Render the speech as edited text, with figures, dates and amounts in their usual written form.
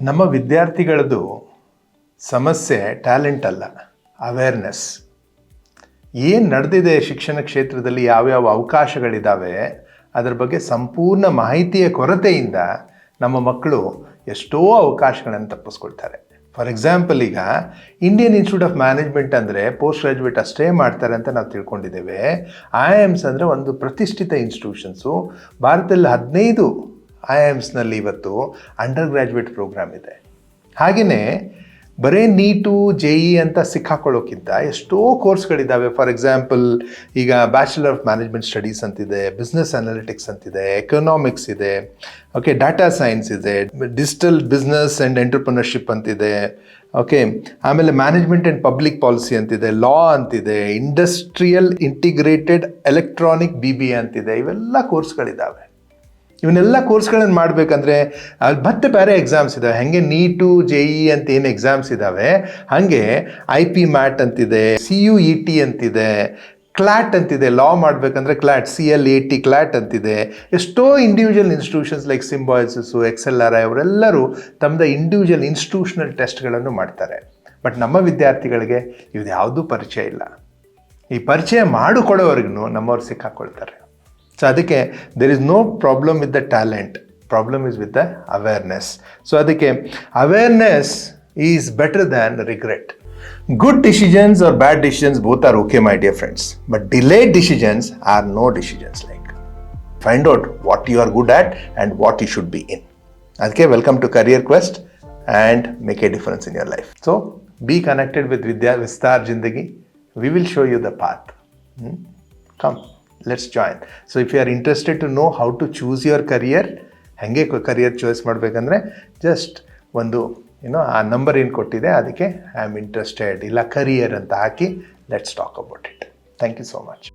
ನಮ್ಮ ವಿದ್ಯಾರ್ಥಿಗಳದ್ದು ಸಮಸ್ಯೆ ಟ್ಯಾಲೆಂಟ್ ಅಲ್ಲ, ಅವೇರ್ನೆಸ್. ಏನು ನಡೆದಿದೆ ಶಿಕ್ಷಣ ಕ್ಷೇತ್ರದಲ್ಲಿ, ಯಾವ್ಯಾವ ಅವಕಾಶಗಳಿದ್ದಾವೆ ಅದರ ಬಗ್ಗೆ ಸಂಪೂರ್ಣ ಮಾಹಿತಿಯ ಕೊರತೆಯಿಂದ ನಮ್ಮ ಮಕ್ಕಳು ಎಷ್ಟೋ ಅವಕಾಶಗಳನ್ನು ತಪ್ಪಿಸ್ಕೊಳ್ತಾರೆ. ಫಾರ್ ಎಕ್ಸಾಂಪಲ್, ಈಗ ಇಂಡಿಯನ್ ಇನ್ಸ್ಟಿಟ್ಯೂಟ್ ಆಫ್ ಮ್ಯಾನೇಜ್ಮೆಂಟ್ ಅಂದರೆ ಪೋಸ್ಟ್ ಗ್ರ್ಯಾಜುಯೇಟ್ ಅಷ್ಟೇ ಮಾಡ್ತಾರೆ ಅಂತ ನಾವು ತಿಳ್ಕೊಂಡಿದ್ದೇವೆ. IIMs ಅಂದರೆ ಒಂದು ಪ್ರತಿಷ್ಠಿತ ಇನ್ಸ್ಟಿಟ್ಯೂಷನ್ಸು. ಭಾರತದಲ್ಲಿ 15 IIMsನಲ್ಲಿ ಇವತ್ತು ಅಂಡರ್ ಗ್ರ್ಯಾಜುಯೇಟ್ ಪ್ರೋಗ್ರಾಮ್ ಇದೆ. ಹಾಗೆಯೇ ಬರೀ ನೀಟು JEE ಅಂತ ಸಿಕ್ಕಾಕೊಳ್ಳೋಕ್ಕಿಂತ ಎಷ್ಟೋ ಕೋರ್ಸ್ಗಳಿದ್ದಾವೆ. ಫಾರ್ ಎಕ್ಸಾಂಪಲ್, ಈಗ ಬ್ಯಾಚುಲರ್ ಆಫ್ ಮ್ಯಾನೇಜ್ಮೆಂಟ್ ಸ್ಟಡೀಸ್ ಅಂತಿದೆ, ಬಿಸ್ನೆಸ್ ಅನಾಲಿಟಿಕ್ಸ್ ಅಂತಿದೆ, ಎಕನಾಮಿಕ್ಸ್ ಇದೆ, ಓಕೆ, ಡಾಟಾ ಸೈನ್ಸ್ ಇದೆ, ಡಿಜಿಟಲ್ ಬಿಸ್ನೆಸ್ ಆ್ಯಂಡ್ ಎಂಟರ್ಪ್ರಿನರ್ಶಿಪ್ ಅಂತಿದೆ, ಓಕೆ, ಆಮೇಲೆ ಮ್ಯಾನೇಜ್ಮೆಂಟ್ ಆ್ಯಂಡ್ ಪಬ್ಲಿಕ್ ಪಾಲಿಸಿ ಅಂತಿದೆ, ಲಾ ಅಂತಿದೆ, ಇಂಡಸ್ಟ್ರಿಯಲ್ ಇಂಟಿಗ್ರೇಟೆಡ್ ಎಲೆಕ್ಟ್ರಾನಿಕ್ BBA ಅಂತಿದೆ. ಇವೆಲ್ಲ ಕೋರ್ಸ್ಗಳಿದ್ದಾವೆ. ಇವನ್ನೆಲ್ಲ ಕೋರ್ಸ್ಗಳನ್ನು ಮಾಡಬೇಕಂದ್ರೆ ಅಲ್ಲಿ ಮತ್ತೆ ಬೇರೆ ಎಕ್ಸಾಮ್ಸ್ ಇದ್ದಾವೆ. ಹಾಗೆ ನೀಟು JEE ಅಂತ ಏನು ಎಕ್ಸಾಮ್ಸ್ ಇದ್ದಾವೆ, ಹಾಗೆ IP MAT ಅಂತಿದೆ, CUET ಅಂತಿದೆ, ಕ್ಲಾಟ್ ಅಂತಿದೆ. ಲಾ ಮಾಡಬೇಕಂದ್ರೆ ಕ್ಲಾಟ್, CLAT ಕ್ಲಾಟ್ ಅಂತಿದೆ. ಎಷ್ಟೋ ಇಂಡಿವಿಜುವಲ್ ಇನ್ಸ್ಟಿಟ್ಯೂಷನ್ಸ್ ಲೈಕ್ ಸಿಂಬಾಯ್ಸಿಸು, XLRI ಅವರೆಲ್ಲರೂ ತಮ್ಮದು ಇಂಡಿವಿಜುವಲ್ ಇನ್ಸ್ಟಿಟ್ಯೂಷನಲ್ ಟೆಸ್ಟ್ಗಳನ್ನು ಮಾಡ್ತಾರೆ. ಬಟ್ ನಮ್ಮ ವಿದ್ಯಾರ್ಥಿಗಳಿಗೆ ಇದು ಯಾವುದೂ ಪರಿಚಯ ಇಲ್ಲ. ಈ ಪರಿಚಯ ಮಾಡಿಕೊಡೋವರೆಗೂ ನಮ್ಮವ್ರು ಸಿಕ್ಕಾಕೊಳ್ತಾರೆ. ಸೊ ಅದಕ್ಕೆ there is no problem with the talent, problem is with the awareness. So ಅದಕ್ಕೆ awareness is better than regret. Good decisions or bad decisions, both are okay, my dear friends. But delayed decisions are no decisions. Like, find out what you are good at and what you should be in. Okay, welcome to Career Quest and make a difference in your life. So, be connected with Vidya Vistar Jindagi. We will show you the path. Come, let's join. So, if you are interested to know how to choose your career, hange career choice ಮಾಡಬೇಕಂದ್ರೆ just ಒಂದು ಆ number ಏನು ಕೊಟ್ಟಿದೆ ಅದಕ್ಕೆ I am interested ಇಲ್ಲ career ಅಂತ ಹಾಕಿ let's talk about it. Thank you so much.